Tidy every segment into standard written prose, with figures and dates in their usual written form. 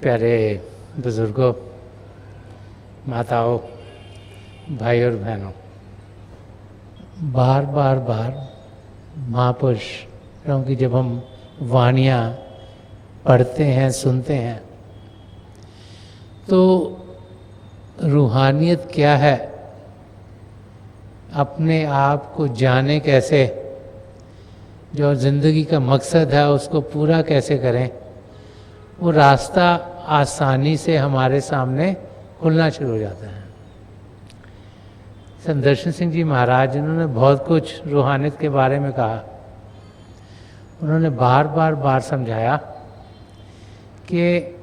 प्यारे बुजुर्गों, माताओं, भाई और बहनों, बार बार महापुरुषों की जब हम वाणियाँ पढ़ते हैं, सुनते हैं, तो रूहानियत क्या है, अपने आप को जाने कैसे, जो ज़िंदगी का मकसद है उसको पूरा कैसे करें, वो रास्ता आसानी से हमारे सामने खुलना शुरू हो जाता है। संत दर्शन सिंह जी महाराज जिन्होंने बहुत कुछ रूहानियत के बारे में कहा, उन्होंने बार समझाया कि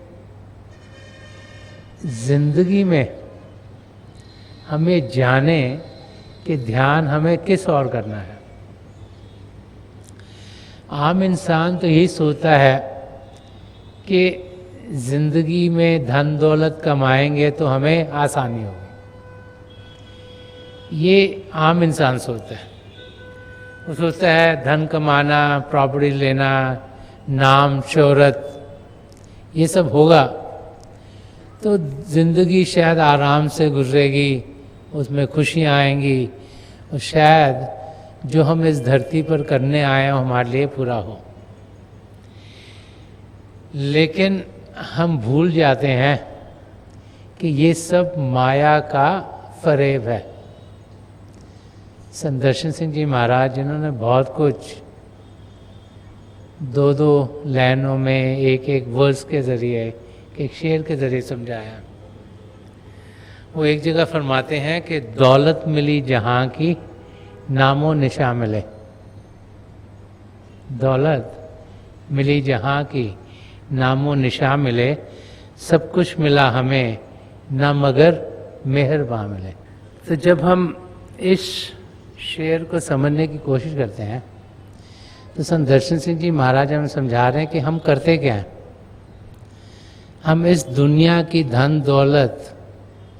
जिंदगी में हमें जाने कि ध्यान हमें किस ओर करना है। आम इंसान तो यही सोचता है कि जिंदगी में धन दौलत कमाएंगे तो हमें आसानी होगी, ये आम इंसान सोचता है। वो सोचता है धन कमाना, प्रॉपर्टी लेना, नाम शोहरत, ये सब होगा तो ज़िंदगी शायद आराम से गुजरेगी, उसमें खुशियाँ आएंगी और शायद जो हम इस धरती पर करने आए हैं हमारे लिए पूरा हो। लेकिन हम भूल जाते हैं कि ये सब माया का फरेब है। संत दर्शन सिंह जी महाराज जिन्होंने बहुत कुछ दो लाइनों में, एक वर्स के ज़रिए, एक शेर के ज़रिए समझाया। वो एक जगह फरमाते हैं कि दौलत मिली जहाँ की, नामो निशा मिले। दौलत मिली जहाँ की, नामो निशा मिले। सब कुछ मिला हमें, ना मगर मेहरबान मिले। तो जब हम इस शेर को समझने की कोशिश करते हैं तो संत दर्शन सिंह जी महाराज हमें समझा रहे हैं कि हम करते क्या हैं। हम इस दुनिया की धन दौलत,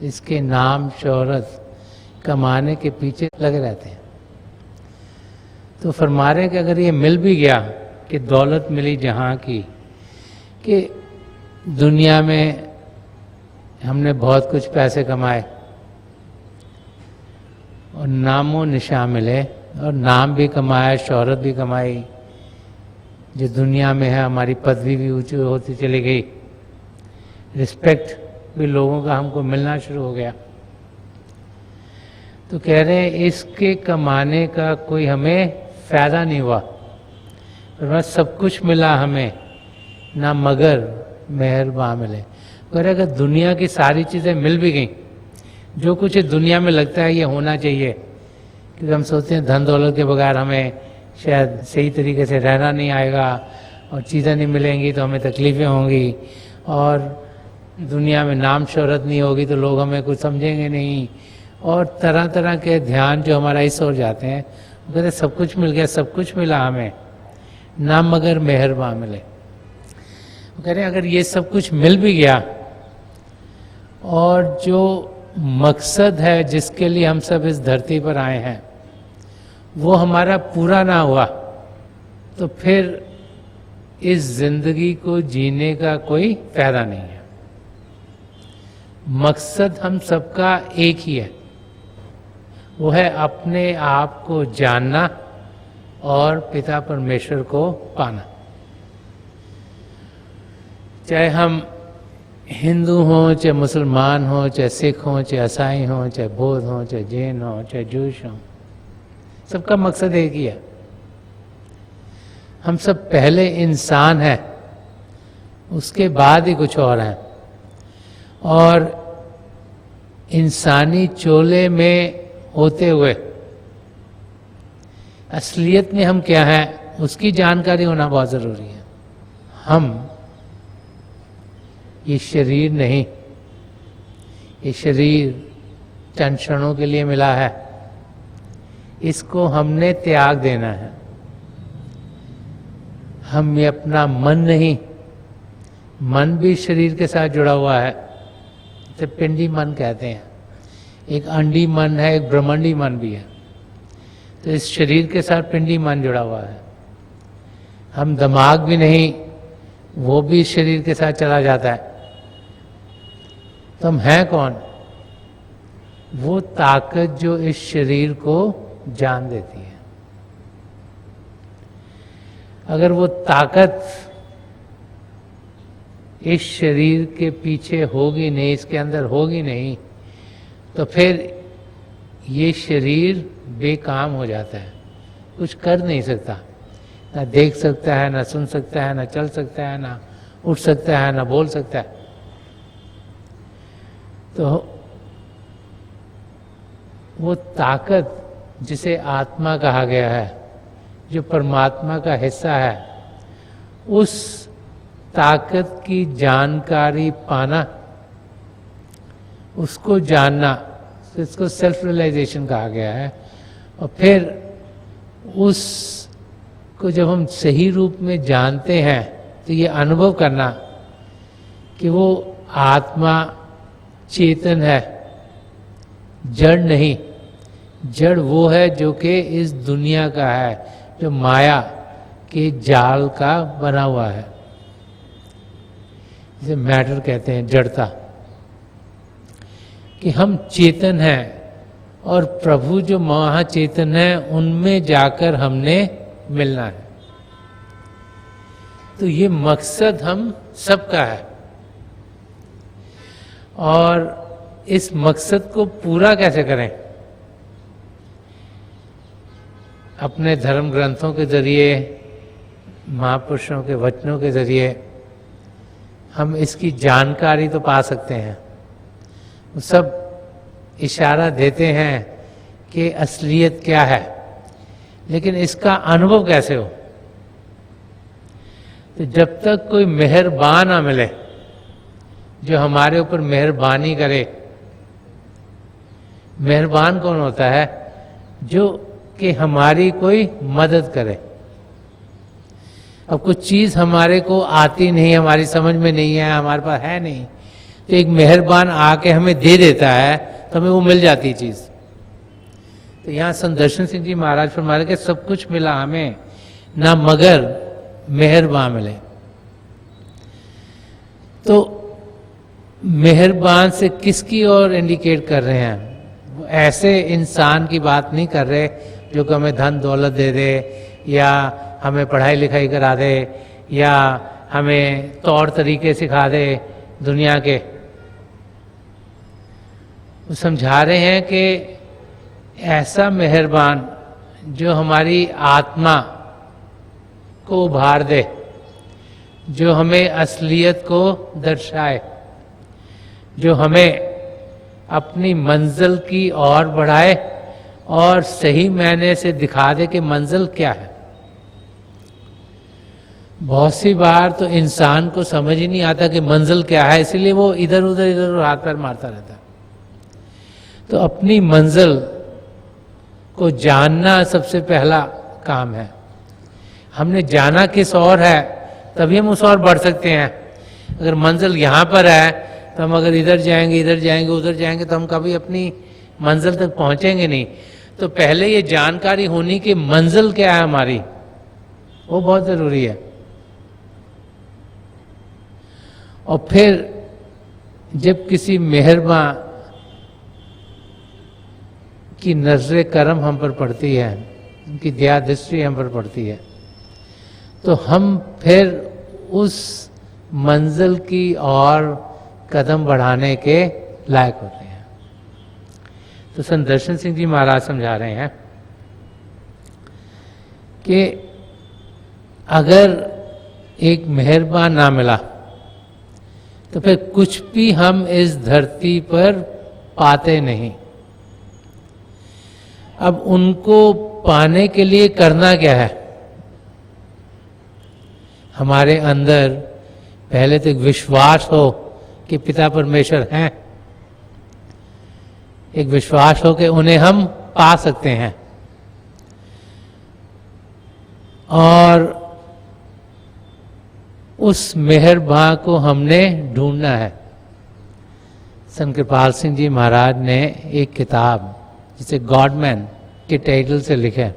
इसके नाम शोहरत कमाने के पीछे लगे रहते हैं। तो फरमा रहे हैं कि अगर ये मिल भी गया कि दौलत मिली जहाँ की, कि दुनिया में हमने बहुत कुछ पैसे कमाए और नामो निशा मिले, और नाम भी कमाया, शोहरत भी कमाई, जो दुनिया में है हमारी पदवी भी ऊंची होती चली गई, रिस्पेक्ट भी लोगों का हमको मिलना शुरू हो गया, तो कह रहे हैं इसके कमाने का कोई हमें फायदा नहीं हुआ। और सब कुछ मिला हमें, ना मगर मेहरबान मिले। कह रहे अगर दुनिया की सारी चीज़ें मिल भी गई, जो कुछ दुनिया में लगता है ये होना चाहिए, क्योंकि हम सोचते हैं धन दौलत के बगैर हमें शायद सही तरीके से रहना नहीं आएगा, और चीज़ें नहीं मिलेंगी तो हमें तकलीफ़ें होंगी, और दुनिया में नाम शोहरत नहीं होगी तो लोग हमें कुछ समझेंगे नहीं, और तरह तरह के ध्यान जो हमारा इस ओर जाते हैं। वो कहते सब कुछ मिल गया, सब कुछ मिला हमें, ना मगर मेहरबान मिले। वो कह रहे अगर ये सब कुछ मिल भी गया और जो मकसद है जिसके लिए हम सब इस धरती पर आए हैं वो हमारा पूरा ना हुआ, तो फिर इस जिंदगी को जीने का कोई फायदा नहीं है। मकसद हम सबका एक ही है, वो है अपने आप को जानना और पिता परमेश्वर को पाना। चाहे हम हिंदू हों, चाहे मुसलमान हों, चाहे सिख हों, चाहे ईसाई हों, चाहे बौद्ध हों, चाहे जैन हों, चाहे जूश हों, सबका मकसद एक ही है। हम सब पहले इंसान हैं, उसके बाद ही कुछ और हैं, और इंसानी चोले में होते हुए असलियत में हम क्या हैं उसकी जानकारी होना बहुत ज़रूरी है। हम ये शरीर नहीं, ये शरीर चंद क्षणों के लिए मिला है, इसको हमने त्याग देना है। हम ये अपना मन नहीं, मन भी शरीर के साथ जुड़ा हुआ है, इसे पिंडी मन कहते हैं। एक अंडी मन है, एक ब्रह्मांडी मन भी है। तो इस शरीर के साथ पिंडी मन जुड़ा हुआ है। हम दिमाग भी नहीं, वो भी शरीर के साथ चला जाता है। तो हम हैं कौन? वो ताकत जो इस शरीर को जान देती है। अगर वो ताकत इस शरीर के पीछे होगी नहीं, इसके अंदर होगी नहीं, तो फिर ये शरीर बेकाम हो जाता है, कुछ कर नहीं सकता, ना देख सकता है, ना सुन सकता है, ना चल सकता है, ना उठ सकता है, ना बोल सकता है। तो वो ताकत जिसे आत्मा कहा गया है, जो परमात्मा का हिस्सा है, उस ताकत की जानकारी पाना, उसको जानना, इसको सेल्फ रियलाइजेशन कहा गया है। और फिर उसको जब हम सही रूप में जानते हैं तो ये अनुभव करना कि वो आत्मा चेतन है, जड़ नहीं। जड़ वो है जो कि इस दुनिया का है, जो माया के जाल का बना हुआ है, जिसे मैटर कहते हैं, जड़ता। कि हम चेतन हैं और प्रभु जो महाचेतन है उनमें जाकर हमने मिलना है। तो ये मकसद हम सबका है और इस मकसद को पूरा कैसे करें? अपने धर्म ग्रंथों के जरिए, महापुरुषों के वचनों के जरिए हम इसकी जानकारी तो पा सकते हैं। वो सब इशारा देते हैं कि असलियत क्या है, लेकिन इसका अनुभव कैसे हो? तो जब तक कोई मेहरबान ना मिले जो हमारे ऊपर मेहरबानी करे। मेहरबान कौन होता है? जो कि हमारी कोई मदद करे। अब कुछ चीज हमारे को आती नहीं, हमारी समझ में नहीं है, हमारे पास है नहीं, तो एक मेहरबान आके हमें दे देता है तो हमें वो मिल जाती चीज। तो यहाँ संदर्शन सिंह जी महाराज फरमा रहे कि सब कुछ मिला हमें, ना मगर मेहरबान मिले। तो मेहरबान से किसकी ओर इंडिकेट कर रहे हैं? वो ऐसे इंसान की बात नहीं कर रहे जो कि हमें धन दौलत दे दे, या हमें पढ़ाई लिखाई करा दे, या हमें तौर तरीके सिखा दे दुनिया के। वो समझा रहे हैं कि ऐसा मेहरबान जो हमारी आत्मा को उभार दे, जो हमें असलियत को दर्शाए, जो हमें अपनी मंजिल की ओर बढ़ाए और सही मायने से दिखा दे कि मंजिल क्या है। बहुत सी बार तो इंसान को समझ ही नहीं आता कि मंजिल क्या है, इसलिए वो इधर उधर हाथ पैर मारता रहता है। तो अपनी मंजिल को जानना सबसे पहला काम है। हमने जाना किस और है तभी हम उस और बढ़ सकते हैं। अगर मंजिल यहाँ पर है तो हम अगर इधर जाएंगे उधर जाएंगे तो हम कभी अपनी मंजिल तक पहुंचेंगे नहीं। तो पहले ये जानकारी होनी कि मंजिल क्या है हमारी, वो बहुत जरूरी है। और फिर जब किसी मेहरबान की नजर करम हम पर पड़ती है, उनकी दया दृष्टि हम पर पड़ती है, तो हम फिर उस मंजिल की ओर कदम बढ़ाने के लायक होते हैं। तो संदर्शन सिंह जी महाराज समझा रहे हैं कि अगर एक मेहरबान ना मिला तो फिर कुछ भी हम इस धरती पर पाते नहीं। अब उनको पाने के लिए करना क्या है? हमारे अंदर पहले तो एक विश्वास हो कि पिता परमेश्वर हैं, एक विश्वास हो कि उन्हें हम पा सकते हैं, और उस मेहरबान को हमने ढूंढना है। संत कृपाल सिंह जी महाराज ने एक किताब जिसे गॉडमैन के टाइटल से लिखे,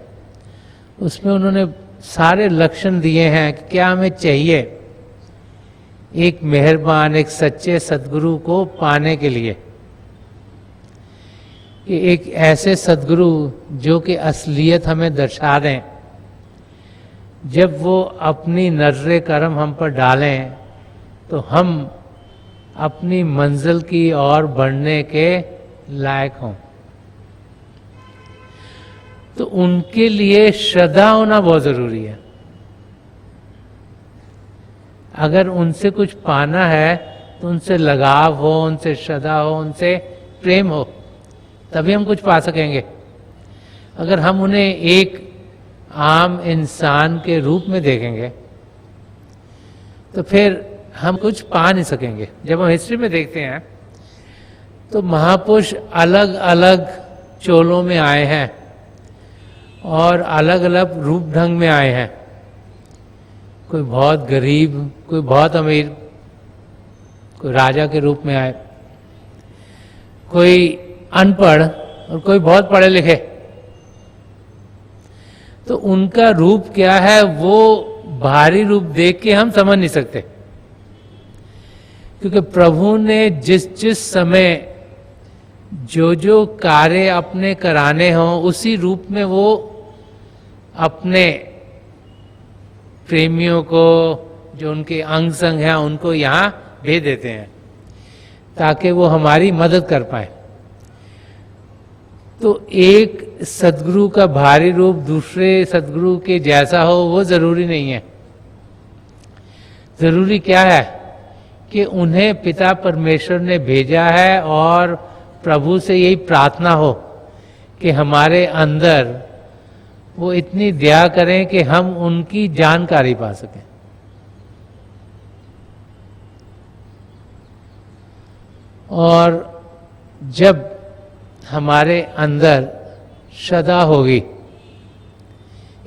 उसमें उन्होंने सारे लक्षण दिए हैं कि क्या हमें चाहिए एक मेहरबान, एक सच्चे सद्गुरु को पाने के लिए, कि एक ऐसे सद्गुरु जो कि असलियत हमें दर्शा दें, जब वो अपनी नजर करम हम पर डालें तो हम अपनी मंजिल की ओर बढ़ने के लायक हों। तो उनके लिए श्रद्धा होना बहुत जरूरी है। अगर उनसे कुछ पाना है तो उनसे लगाव हो, उनसे श्रद्धा हो, उनसे प्रेम हो, तभी हम कुछ पा सकेंगे। अगर हम उन्हें एक आम इंसान के रूप में देखेंगे तो फिर हम कुछ पा नहीं सकेंगे। जब हम हिस्ट्री में देखते हैं तो महापुरुष अलग अलग चोलों में आए हैं और अलग अलग रूप ढंग में आए हैं। कोई बहुत गरीब, कोई बहुत अमीर, कोई राजा के रूप में आए, कोई अनपढ़ और कोई बहुत पढ़े लिखे। तो उनका रूप क्या है वो बाहरी रूप देख के हम समझ नहीं सकते, क्योंकि प्रभु ने जिस जिस समय जो जो कार्य अपने कराने हों उसी रूप में वो अपने प्रेमियों को, जो उनके अंग संग हैं, उनको यहाँ भेज देते हैं ताकि वो हमारी मदद कर पाए। तो एक सद्गुरु का भारी रूप दूसरे सद्गुरु के जैसा हो वो जरूरी नहीं है। जरूरी क्या है कि उन्हें पिता परमेश्वर ने भेजा है और प्रभु से यही प्रार्थना हो कि हमारे अंदर वो इतनी दया करें कि हम उनकी जानकारी पा सकें। और जब हमारे अंदर श्रद्धा होगी,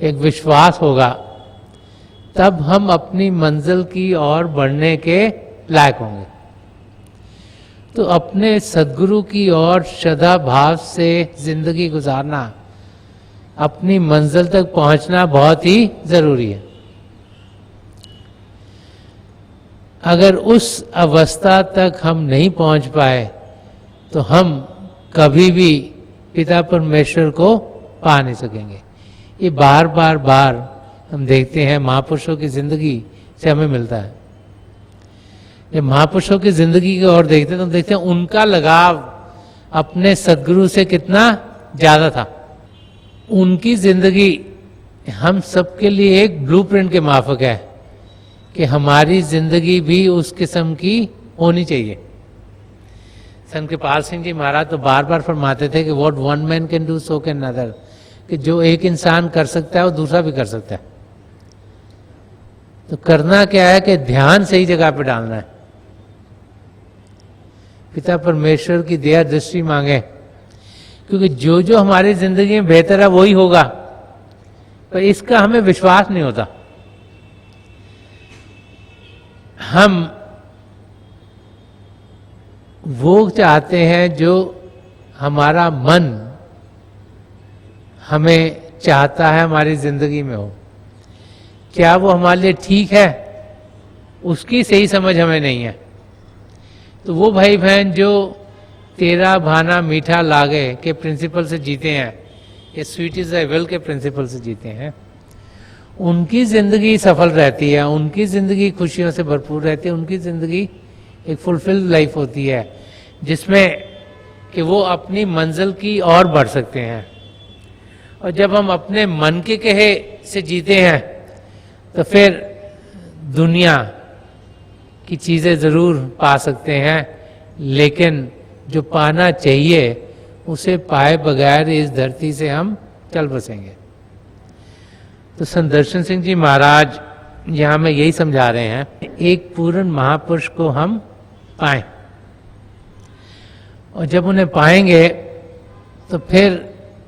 एक विश्वास होगा, तब हम अपनी मंजिल की ओर बढ़ने के लायक होंगे। तो अपने सद्गुरु की ओर श्रद्धा भाव से जिंदगी गुजारना, अपनी मंजिल तक पहुंचना बहुत ही जरूरी है। अगर उस अवस्था तक हम नहीं पहुंच पाए तो हम कभी भी पिता परमेश्वर को पा नहीं सकेंगे। ये बार बार बार हम देखते हैं, महापुरुषों की जिंदगी से हमें मिलता है। जब महापुरुषों की जिंदगी की ओर देखते हैं तो हम देखते हैं उनका लगाव अपने सद्गुरु से कितना ज्यादा था। उनकी जिंदगी हम सबके लिए एक ब्लूप्रिंट के माफक है कि हमारी जिंदगी भी उस किस्म की होनी चाहिए। संत कृपाल सिंह जी महाराज तो बार बार फरमाते थे कि what one man can do so can another, कि जो एक इंसान कर सकता है वो दूसरा भी कर सकता है। तो करना क्या है कि ध्यान सही जगह पे डालना है, पिता परमेश्वर की दया दृष्टि मांगे, क्योंकि जो जो हमारी जिंदगी में बेहतर है वही होगा, पर इसका हमें विश्वास नहीं होता। हम वो चाहते हैं जो हमारा मन हमें चाहता है हमारी जिंदगी में हो। क्या वो हमारे लिए ठीक है, उसकी सही समझ हमें नहीं है। तो वो भाई बहन जो तेरा भाना मीठा लागे के प्रिंसिपल से जीते हैं, ये स्वीट इज द विल के प्रिंसिपल से जीते हैं, उनकी जिंदगी सफल रहती है, उनकी जिंदगी खुशियों से भरपूर रहती है, उनकी जिंदगी एक फुलफिल्ड लाइफ होती है जिसमें कि वो अपनी मंजिल की ओर बढ़ सकते हैं। और जब हम अपने मन के कहे से जीते हैं तो फिर दुनिया की चीजें जरूर पा सकते हैं, लेकिन जो पाना चाहिए उसे पाए बगैर इस धरती से हम चल बसेंगे। तो संत दर्शन सिंह जी महाराज यहां में यही समझा रहे हैं, एक पूर्ण महापुरुष को हम पाएं, और जब उन्हें पाएंगे तो फिर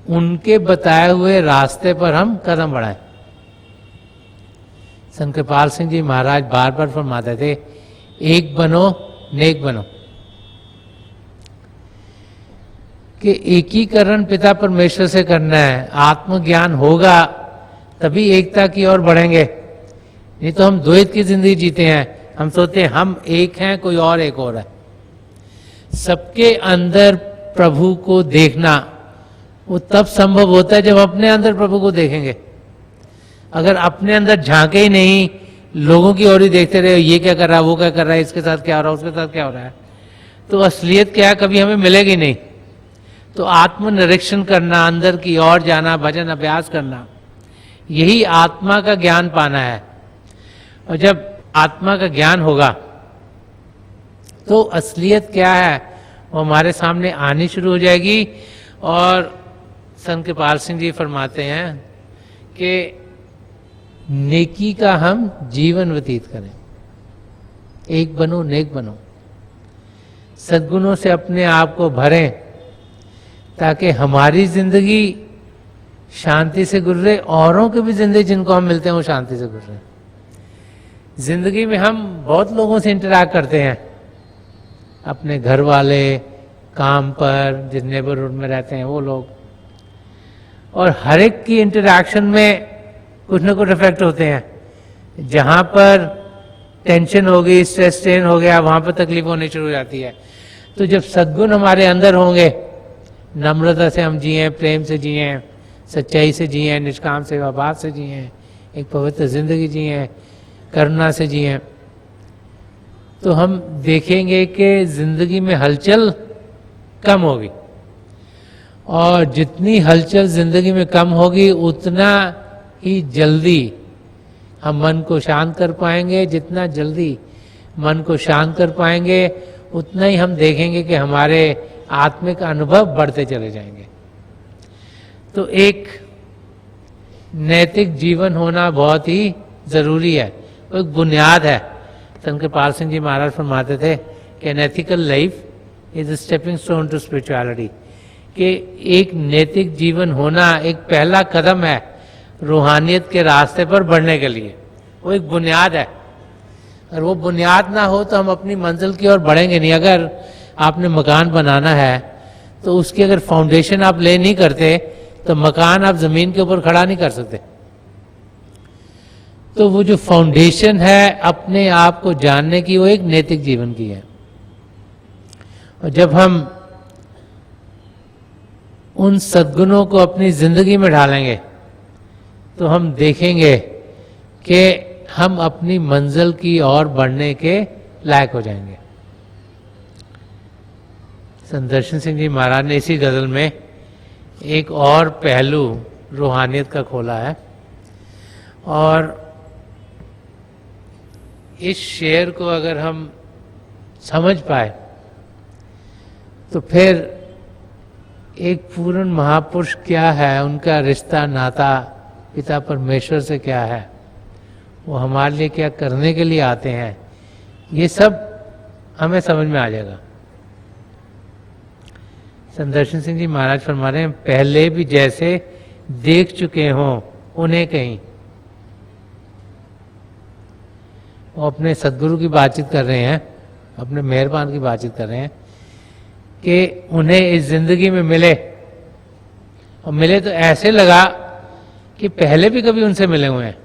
उनके बताए हुए रास्ते पर हम कदम बढ़ाएं। संत कृपाल सिंह जी महाराज बार बार फरमाते थे, एक बनो नेक बनो, कि एकीकरण पिता परमेश्वर से करना है। आत्मज्ञान होगा तभी एकता की ओर बढ़ेंगे, नहीं तो हम द्वैत की जिंदगी जीते हैं। हम सोचते हैं हम एक हैं, कोई और एक और है। सबके अंदर प्रभु को देखना वो तब संभव होता है जब अपने अंदर प्रभु को देखेंगे। अगर अपने अंदर झांके ही नहीं, लोगों की ओर ही देखते रहे, ये क्या कर रहा है, वो क्या कर रहा है, इसके साथ क्या हो रहा है, उसके साथ क्या हो रहा है, तो असलियत क्या है, कभी हमें मिलेगी नहीं। तो आत्मनिरीक्षण करना, अंदर की ओर जाना, भजन अभ्यास करना, यही आत्मा का ज्ञान पाना है। और जब आत्मा का ज्ञान होगा तो असलियत क्या है वो हमारे सामने आनी शुरू हो जाएगी। और संत कृपाल सिंह जी फरमाते हैं कि नेकी का हम जीवन व्यतीत करें, एक बनो नेक बनो, सद्गुणों से अपने आप को भरें ताकि हमारी जिंदगी शांति से गुजरे, औरों की भी जिंदगी जिनको हम मिलते हैं वो शांति से गुजरे। जिंदगी में हम बहुत लोगों से इंटरैक्ट करते हैं, अपने घर वाले, काम पर, जिस नेबरहुड में रहते हैं वो लोग, और हर एक की इंटरैक्शन में कुछ ना कुछ इफेक्ट होते हैं। जहां पर टेंशन हो गई, स्ट्रेस स्ट्रेन हो गया, वहां पर तकलीफ होनी शुरू हो जाती है। तो जब सद्गुण हमारे अंदर होंगे, नम्रता से हम जिए, प्रेम से जिए, सच्चाई से जिए, निष्काम सेवा भाव से जिए, एक पवित्र जिंदगी जिए, करुणा से जिए, तो हम देखेंगे कि जिंदगी में हलचल कम होगी। और जितनी हलचल जिंदगी में कम होगी उतना ही जल्दी हम मन को शांत कर पाएंगे। जितना जल्दी मन को शांत कर पाएंगे उतना ही हम देखेंगे कि हमारे आत्मिक अनुभव बढ़ते चले जाएंगे। तो एक नैतिक जीवन होना बहुत ही जरूरी है, वो एक बुनियाद है। संत कृपाल सिंह जी महाराज फरमाते थे कि an ethical life is stepping stone to spirituality, कि एक नैतिक जीवन होना एक पहला कदम है रूहानियत के रास्ते पर बढ़ने के लिए। वो एक बुनियाद है, और वो बुनियाद ना हो तो हम अपनी मंजिल की ओर बढ़ेंगे नहीं। अगर आपने मकान बनाना है तो उसकी अगर फाउंडेशन आप ले नहीं करते तो मकान आप जमीन के ऊपर खड़ा नहीं कर सकते। तो वो जो फाउंडेशन है अपने आप को जानने की, वो एक नैतिक जीवन की है। और जब हम उन सद्गुणों को अपनी जिंदगी में ढालेंगे तो हम देखेंगे कि हम अपनी मंजिल की ओर बढ़ने के लायक हो जाएंगे। संत दर्शन सिंह जी महाराज ने इसी गजल में एक और पहलू रूहानियत का खोला है, और इस शेर को अगर हम समझ पाए तो फिर एक पूर्ण महापुरुष क्या है, उनका रिश्ता नाता पिता परमेश्वर से क्या है, वो हमारे लिए क्या करने के लिए आते हैं, ये सब हमें समझ में आ जाएगा। संत दर्शन सिंह जी महाराज फरमा रहे हैं, पहले भी जैसे देख चुके हों उन्हें कहीं। वो अपने सदगुरु की बातचीत कर रहे हैं, अपने मेहरबान की बातचीत कर रहे हैं कि उन्हें इस जिंदगी में मिले, और मिले तो ऐसे लगा कि पहले भी कभी उनसे मिले हुए हैं।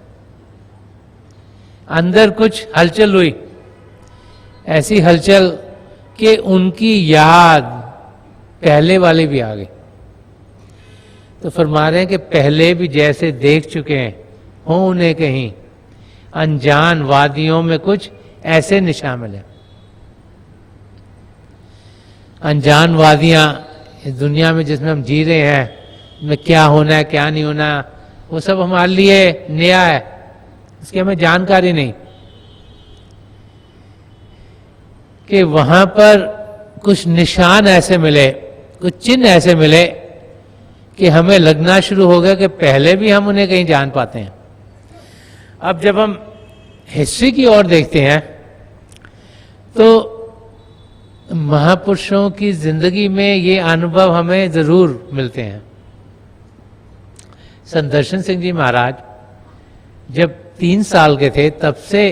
अंदर कुछ हलचल हुई, ऐसी हलचल कि उनकी याद पहले वाली भी आ गई। तो फरमा रहे हैं कि पहले भी जैसे देख चुके हैं हों उन्हें कहीं, अनजान वादियों में कुछ ऐसे निशान मिले। अनजान वादियां इस दुनिया में जिसमें हम जी रहे हैं, में क्या होना है क्या नहीं होना, वो सब हमारे लिए नया है, इसकी हमें जानकारी नहीं। कि वहां पर कुछ निशान ऐसे मिले, कुछ चिन्ह ऐसे मिले कि हमें लगना शुरू हो गया कि पहले भी हम उन्हें कहीं जान पाते हैं। अब जब हम हिस्ट्री की ओर देखते हैं तो महापुरुषों की जिंदगी में ये अनुभव हमें जरूर मिलते हैं। संत दर्शन सिंह जी महाराज जब 3 साल के थे तब से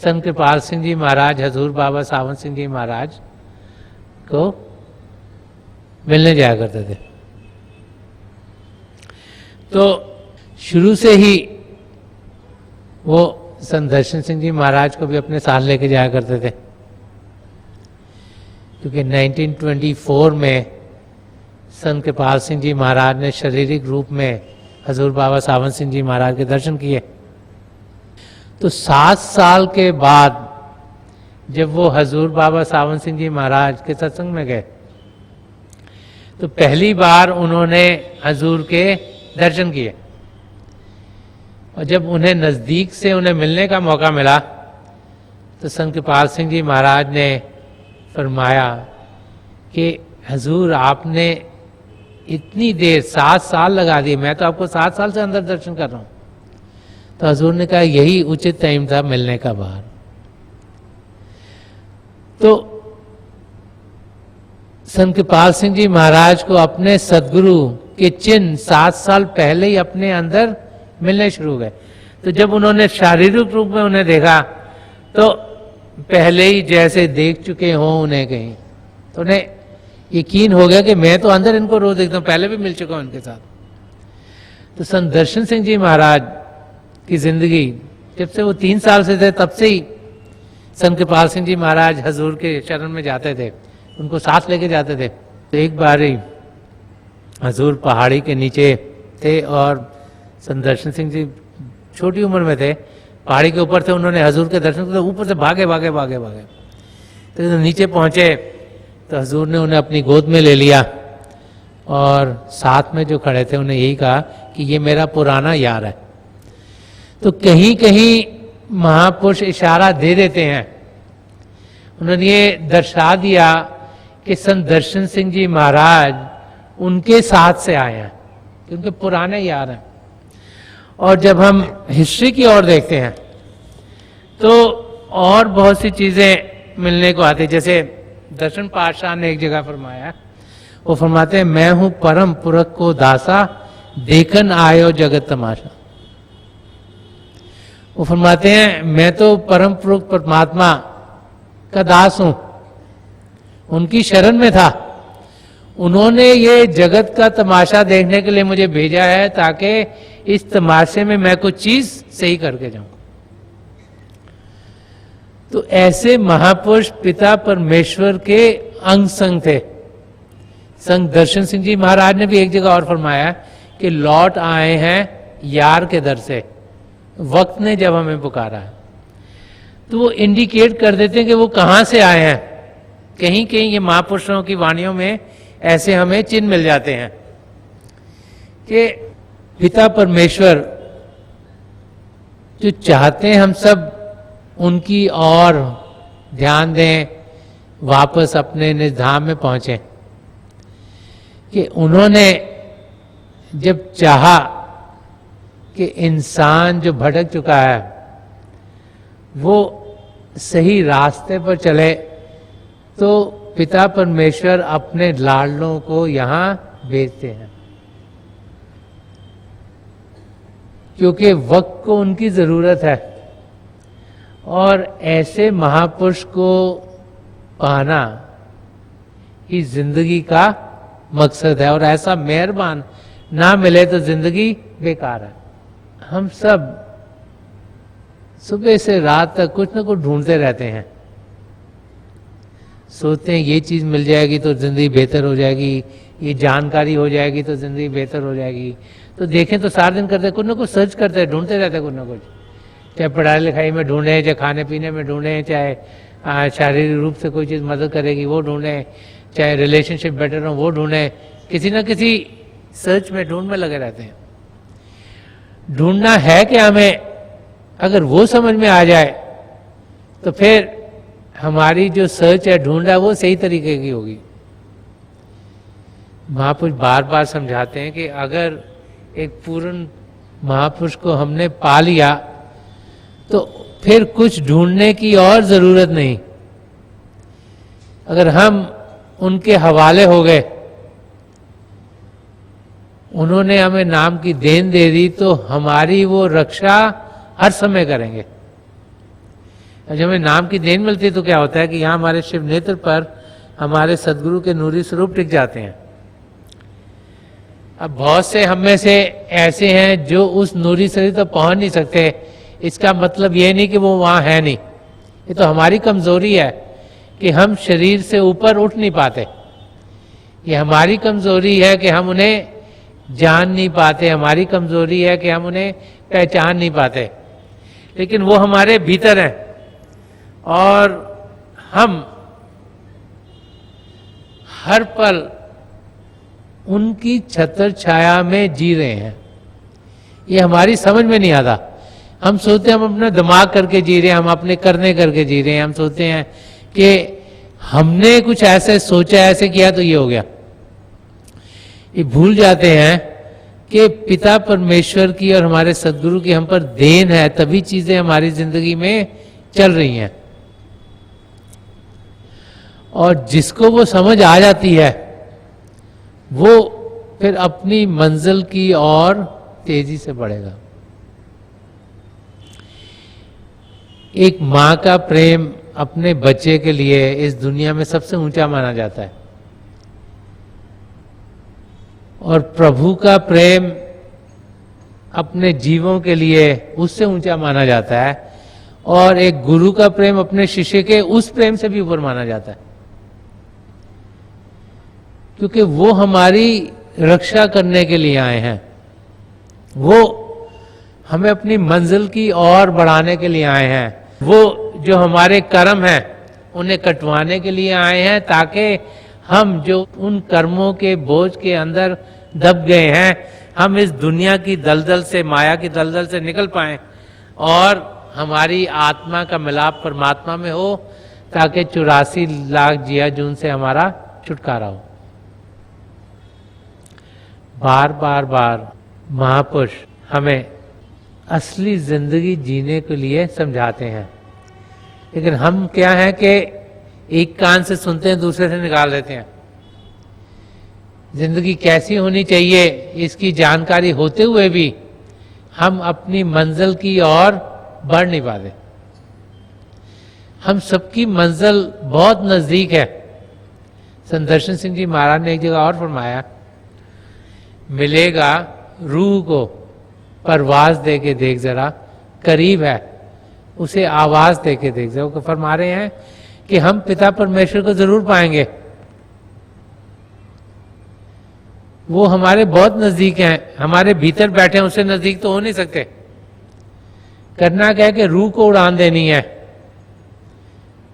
संत कृपाल सिंह जी महाराज हजूर बाबा सावंत सिंह जी महाराज को मिलने जाया करते थे। तो शुरू से ही वो संत दर्शन सिंह जी महाराज को भी अपने साथ लेके जाया करते थे, क्योंकि 1924 में संत कृपाल सिंह जी महाराज ने शारीरिक रूप में हजूर बाबा सावन सिंह जी महाराज के दर्शन किए। तो 7 साल के बाद जब वो हजूर बाबा सावन सिंह जी महाराज के सत्संग में गए तो पहली बार उन्होंने हजूर के दर्शन किए, और जब उन्हें नज़दीक से उन्हें मिलने का मौका मिला तो संत कृपाल सिंह जी महाराज ने फरमाया कि हजूर आपने इतनी देर 7 साल लगा दिए, मैं तो आपको 7 साल से अंदर दर्शन कर रहा हूं। तो हजूर ने कहा यही उचित टाइम था मिलने का बाहर। तो संत कृपाल सिंह जी महाराज को अपने सदगुरु के चिन्ह 7 साल पहले ही अपने अंदर मिलने शुरू हो गए। तो जब उन्होंने शारीरिक रूप में उन्हें देखा तो पहले ही जैसे देख चुके हों उन्हें कहीं, तो उन्हें यकीन हो गया कि मैं तो अंदर इनको रोज देखता हूं, पहले भी मिल चुका हूं उनके साथ। तो संत दर्शन सिंह जी महाराज की जिंदगी जब से वो 3 साल से थे तब से ही संत कृपाल सिंह जी महाराज हजूर के शरण में जाते थे, उनको साथ लेके जाते थे। तो एक बार ही हजूर पहाड़ी के नीचे थे और संत दर्शन सिंह जी छोटी उम्र में थे, पहाड़ी के ऊपर थे, उन्होंने हजूर के दर्शन किए, ऊपर से भागे भागे भागे भागे तो नीचे पहुंचे तो हजूर ने उन्हें अपनी गोद में ले लिया और साथ में जो खड़े थे उन्हें यही कहा कि ये मेरा पुराना यार है। तो कहीं कहीं महापुरुष इशारा दे देते हैं, उन्होंने ये दर्शा दिया कि संत दर्शन सिंह जी महाराज उनके साथ से आए हैं, उनके पुराने यार हैं। और जब हम हिस्ट्री की ओर देखते हैं तो और बहुत सी चीजें मिलने को आती, जैसे दर्शन पातशाह ने एक जगह फरमाया, वो फरमाते हैं मैं हूं परम पुरख को दासा देखन आयो जगत तमाशा। वो फरमाते हैं मैं तो परम पुरख परमात्मा का दास हूं, उनकी शरण में था, उन्होंने ये जगत का तमाशा देखने के लिए मुझे भेजा है ताकि इस तमाशे में मैं कुछ चीज सही करके जाऊं। तो ऐसे महापुरुष पिता परमेश्वर के अंग संग थे। संत दर्शन सिंह जी महाराज ने भी एक जगह और फरमाया कि लौट आए हैं यार के दर से, वक्त ने जब हमें पुकारा है। तो वो इंडिकेट कर देते हैं कि वो कहां से आए हैं। कहीं कहीं ये महापुरुषों की वाणियों में ऐसे हमें चिन्ह मिल जाते हैं कि पिता परमेश्वर जो चाहते हैं हम सब उनकी और ध्यान दें, वापस अपने निज धाम में पहुंचे, कि उन्होंने जब चाहा कि इंसान जो भटक चुका है वो सही रास्ते पर चले, तो पिता परमेश्वर अपने लाडलों को यहां भेजते हैं, क्योंकि वक्त को उनकी जरूरत है। और ऐसे महापुरुष को पाना ही जिंदगी का मकसद है, और ऐसा मेहरबान ना मिले तो जिंदगी बेकार है। हम सब सुबह से रात तक कुछ ना कुछ ढूंढते रहते हैं, सोचते हैं ये चीज मिल जाएगी तो जिंदगी बेहतर हो जाएगी, ये जानकारी हो जाएगी तो जिंदगी बेहतर हो जाएगी। तो देखें तो सारा दिन करते हैं, कुछ ना कुछ सर्च करते हैं, ढूंढते रहते हैं कुछ ना कुछ, चाहे पढ़ाई लिखाई में ढूंढें, चाहे खाने पीने में ढूंढें, चाहे शारीरिक रूप से कोई चीज़ मदद करेगी वो ढूंढें, चाहे रिलेशनशिप बेटर हो वो ढूंढें, किसी ना किसी सर्च में ढूंढ में लगे रहते हैं। ढूंढना है कि हमें अगर वो समझ में आ जाए तो फिर हमारी जो सर्च है, ढूंढ है, वो सही तरीके की होगी। महापुरुष बार बार समझाते हैं कि अगर एक पूर्ण महापुरुष को हमने पा लिया तो फिर कुछ ढूंढने की और जरूरत नहीं। अगर हम उनके हवाले हो गए, उन्होंने हमें नाम की देन दे दी, तो हमारी वो रक्षा हर समय करेंगे। जब हमें नाम की देन मिलती है तो क्या होता है कि यहां हमारे शिव नेत्र पर हमारे सदगुरु के नूरी स्वरूप टिक जाते हैं। अब बहुत से हम में से ऐसे हैं जो उस नूरी शरीर तक पहुंच नहीं सकते, इसका मतलब ये नहीं कि वो वहां है नहीं। ये तो हमारी कमजोरी है कि हम शरीर से ऊपर उठ नहीं पाते। ये हमारी कमजोरी है कि हम उन्हें जान नहीं पाते, हमारी कमजोरी है कि हम उन्हें पहचान नहीं पाते। लेकिन वो हमारे भीतर हैं और हम हर पल उनकी छत्र छाया में जी रहे हैं। ये हमारी समझ में नहीं आता। हम सोचते हैं हम अपना दिमाग करके जी रहे हैं, हम अपने करने करके जी रहे हैं। हम सोचते हैं कि हमने कुछ ऐसे सोचा, ऐसे किया तो ये हो गया। ये भूल जाते हैं कि पिता परमेश्वर की और हमारे सद्गुरु की हम पर देन है, तभी चीजें हमारी जिंदगी में चल रही हैं। और जिसको वो समझ आ जाती है वो फिर अपनी मंजिल की ओर तेजी से बढ़ेगा। एक मां का प्रेम अपने बच्चे के लिए इस दुनिया में सबसे ऊंचा माना जाता है और प्रभु का प्रेम अपने जीवों के लिए उससे ऊंचा माना जाता है और एक गुरु का प्रेम अपने शिष्य के उस प्रेम से भी ऊपर माना जाता है, क्योंकि वो हमारी रक्षा करने के लिए आए हैं। वो हमें अपनी मंजिल की ओर बढ़ाने के लिए आए हैं। वो जो हमारे कर्म हैं उन्हें कटवाने के लिए आए हैं, ताकि हम जो उन कर्मों के बोझ के अंदर दब गए हैं, हम इस दुनिया की दलदल से, माया की दलदल से निकल पाएं और हमारी आत्मा का मिलाप परमात्मा में हो, ताकि 84 लाख जिया जून से हमारा छुटकारा हो। बार बार बार महापुरुष हमें असली जिंदगी जीने के लिए समझाते हैं, लेकिन हम क्या है कि एक कान से सुनते हैं, दूसरे से निकाल देते हैं। जिंदगी कैसी होनी चाहिए इसकी जानकारी होते हुए भी हम अपनी मंजिल की ओर बढ़ नहीं पाते। हम सबकी मंजिल बहुत नजदीक है। संदर्शन सिंह जी महाराज ने एक जगह और फरमाया, मिलेगा रूह को परवाज दे के देख जरा, करीब है उसे आवाज दे के देख जरा। वो फरमा रहे हैं कि हम पिता परमेश्वर को जरूर पाएंगे, वो हमारे बहुत नजदीक हैं, हमारे भीतर बैठे हैं, उससे नजदीक तो हो नहीं सकते। करना क्या है कि रूह को उड़ान देनी है।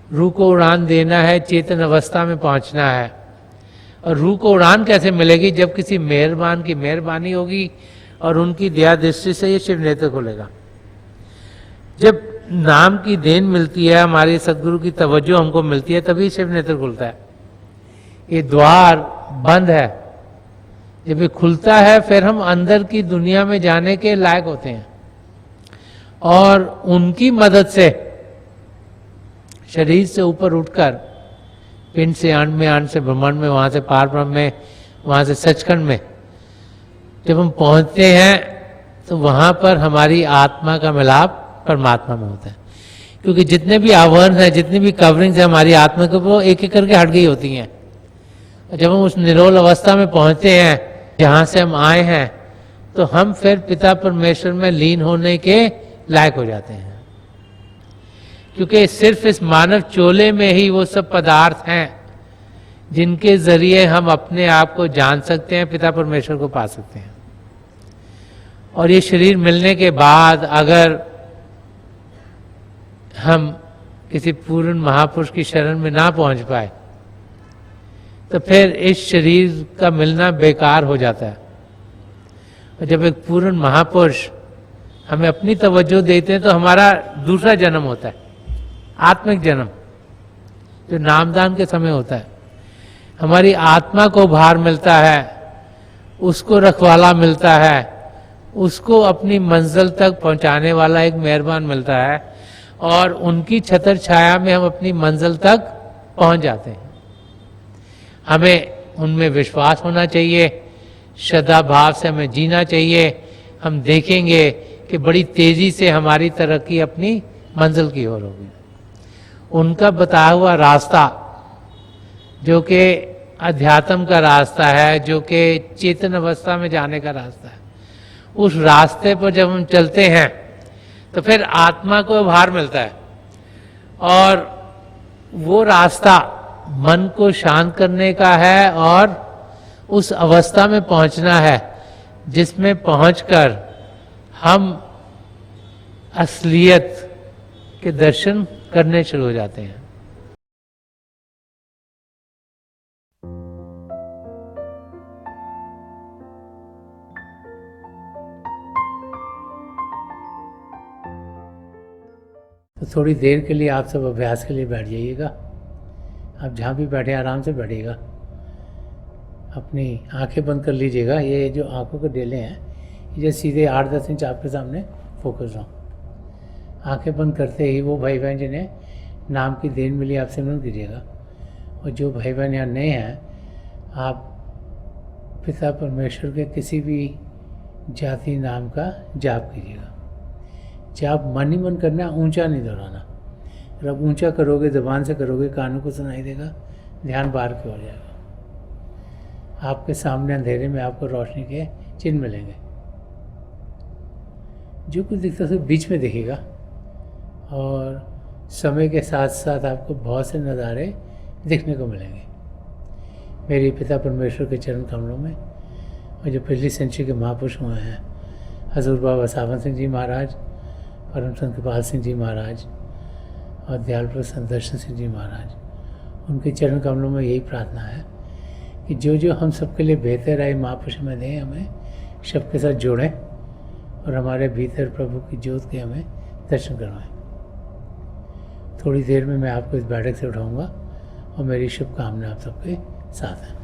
रूह को उड़ान देना है, चेतन अवस्था में पहुंचना है। और रूह को उड़ान कैसे मिलेगी? जब किसी मेहरबान की मेहरबानी होगी और उनकी दया दृष्टि से ये शिव नेत्र खुलेगा। जब नाम की देन मिलती है, हमारे सदगुरु की तवज्जो हमको मिलती है, तभी शिव नेत्र खुलता है। ये द्वार बंद है, जब ये खुलता है फिर हम अंदर की दुनिया में जाने के लायक होते हैं और उनकी मदद से शरीर से ऊपर उठकर पिंड से अंड में, अंड से ब्रह्मांड में, वहां से पार ब्रह्म में, वहां से सचखंड में जब हम पहुंचते हैं तो वहां पर हमारी आत्मा का मिलाप परमात्मा में होता है। क्योंकि जितने भी आवरण है, जितनी भी कवरिंग्स है हमारी आत्मा के, वो एक एक करके हट गई होती हैं। जब हम उस निरोल अवस्था में पहुंचते हैं जहां से हम आए हैं, तो हम फिर पिता परमेश्वर में लीन होने के लायक हो जाते हैं। क्योंकि सिर्फ इस मानव चोले में ही वो सब पदार्थ हैं जिनके जरिए हम अपने आप को जान सकते हैं, पिता परमेश्वर को पा सकते हैं। और ये शरीर मिलने के बाद अगर हम किसी पूर्ण महापुरुष की शरण में ना पहुंच पाए तो फिर इस शरीर का मिलना बेकार हो जाता है। और जब एक पूर्ण महापुरुष हमें अपनी तवज्जो देते हैं तो हमारा दूसरा जन्म होता है, आत्मिक जन्म, जो नामदान के समय होता है। हमारी आत्मा को भार मिलता है, उसको रखवाला मिलता है, उसको अपनी मंजिल तक पहुंचाने वाला एक मेहरबान मिलता है और उनकी छत्र छाया में हम अपनी मंजिल तक पहुंच जाते हैं। हमें उनमें विश्वास होना चाहिए, श्रद्धा भाव से हमें जीना चाहिए। हम देखेंगे कि बड़ी तेजी से हमारी तरक्की अपनी मंजिल की ओर होगी। उनका बताया हुआ रास्ता जो कि अध्यात्म का रास्ता है, जो कि चेतन अवस्था में जाने का रास्ता है, उस रास्ते पर जब हम चलते हैं तो फिर आत्मा को भार मिलता है। और वो रास्ता मन को शांत करने का है और उस अवस्था में पहुंचना है जिसमें पहुंचकर हम असलियत के दर्शन करने शुरू हो जाते हैं। तो थोड़ी देर के लिए आप सब अभ्यास के लिए बैठ जाइएगा। आप जहाँ भी बैठे आराम से बैठिएगा, अपनी आंखें बंद कर लीजिएगा। ये जो आंखों के डेले हैं ये सीधे 8-10 इंच आपके सामने फोकस हो। आंखें बंद करते ही वो भाई बहन जिन्हें नाम की देन मिली आप सिमरन कीजिएगा, और जो भाई बहन यहाँ नए हैं आप पिता परमेश्वर के किसी भी जाति नाम का जाप कीजिएगा। जाप मन ही मन करना, ऊंचा नहीं दोहराना। अगर आप ऊंचा करोगे, ज़बान से करोगे, कानों को सुनाई देगा, ध्यान बाहर की ओर जाएगा। आपके सामने अंधेरे में आपको रोशनी के चिन्ह मिलेंगे। जो कुछ दिखता है बीच में दिखेगा, और समय के साथ साथ आपको बहुत से नज़ारे दिखने को मिलेंगे। मेरे पिता परमेश्वर के चरण कमलों में, और जो पिछली सेंचुरी के महापुरुष हुए हैं, हजूर बाबा सावन सिंह जी महाराज, परम संत कृपाल सिंह जी महाराज और दयाल संत दर्शन सिंह जी महाराज, उनके चरण कमलों में यही प्रार्थना है कि जो जो हम सबके लिए बेहतर है महापुरुष में दें, हमें सबके साथ जोड़ें और हमारे भीतर प्रभु की ज्योत के हमें दर्शन करवाएं। थोड़ी देर में मैं आपको इस बैठक से उठाऊंगा, और मेरी शुभकामना आप सबके साथ है।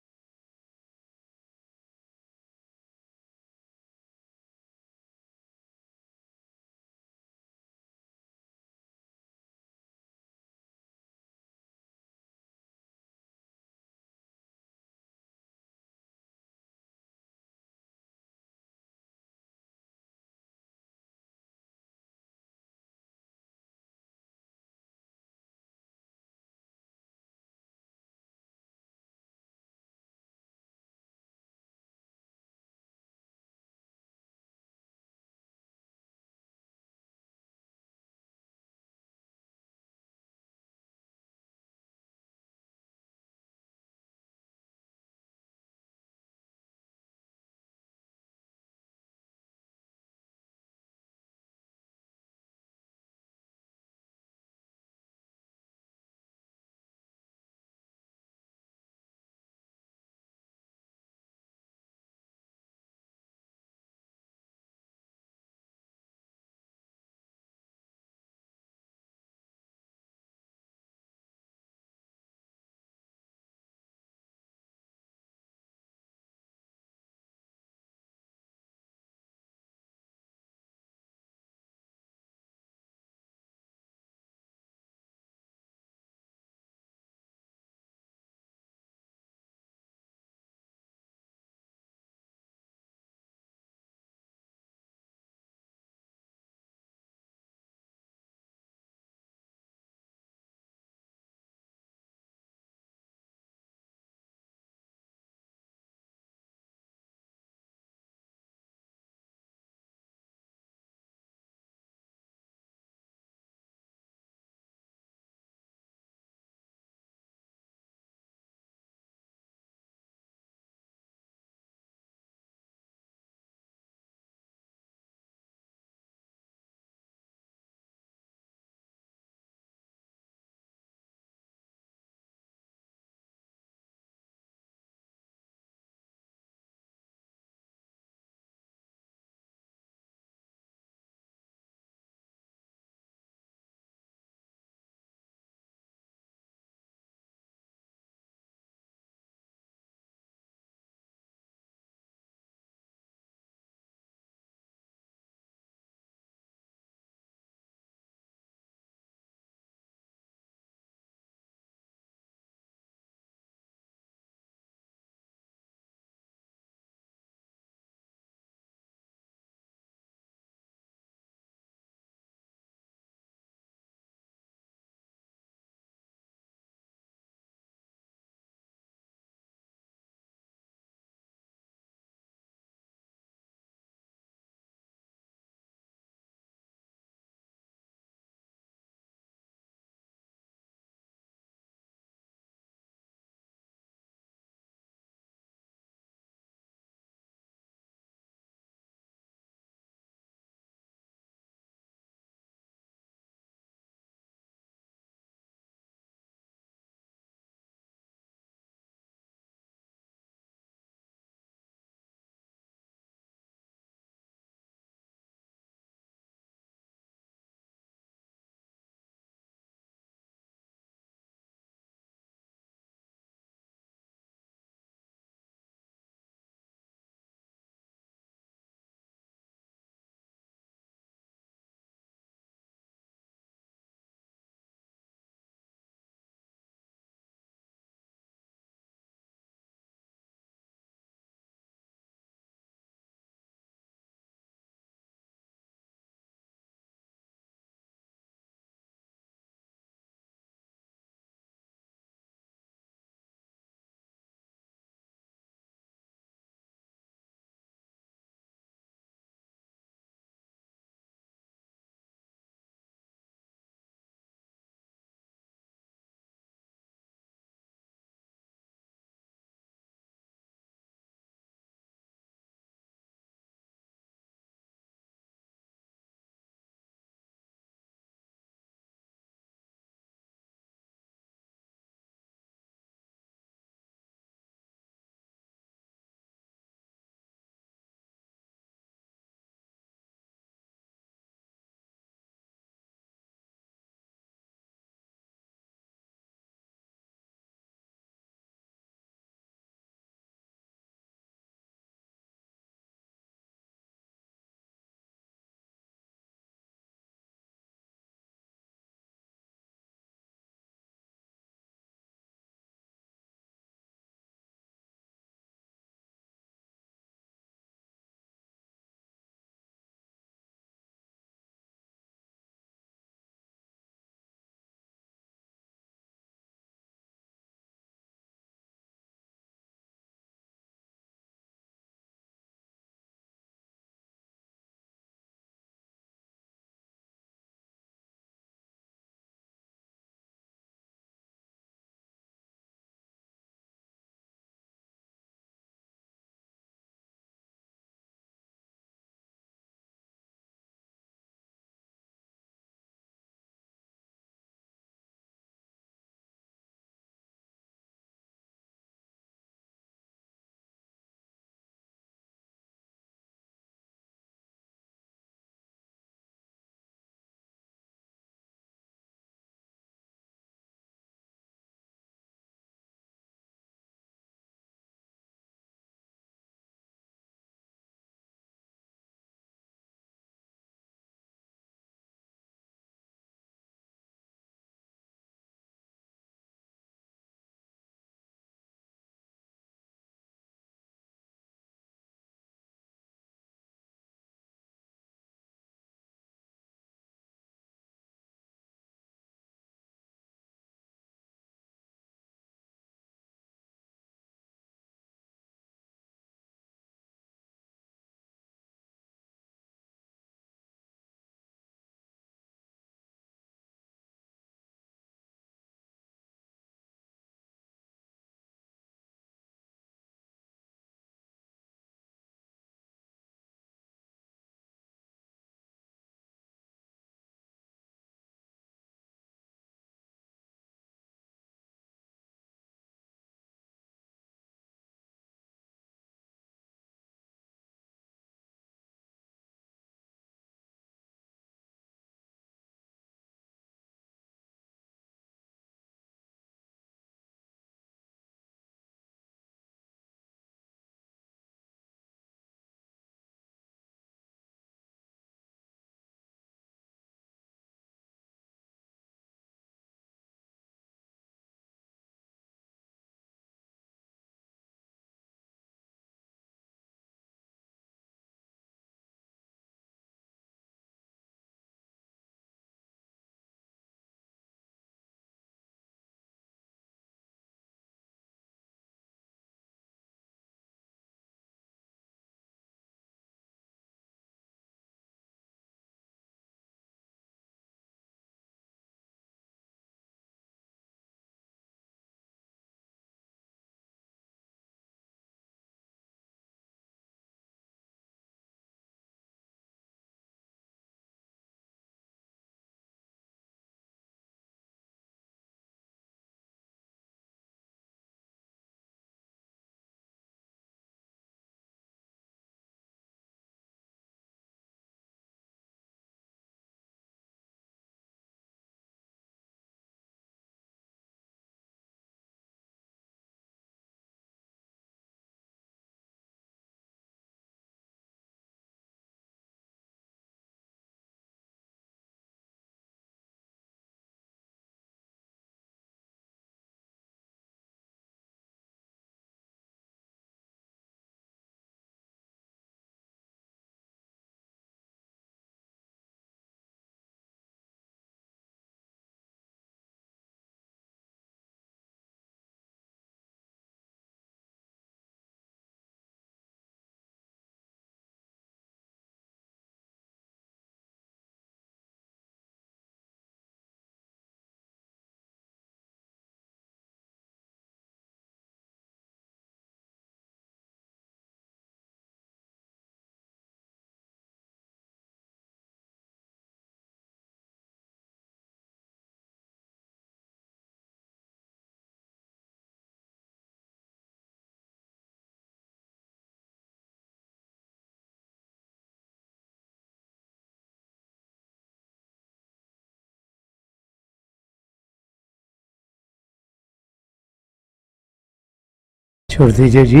छोड़ दीजिए जी,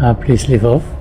आप प्लीज लीव ऑफ।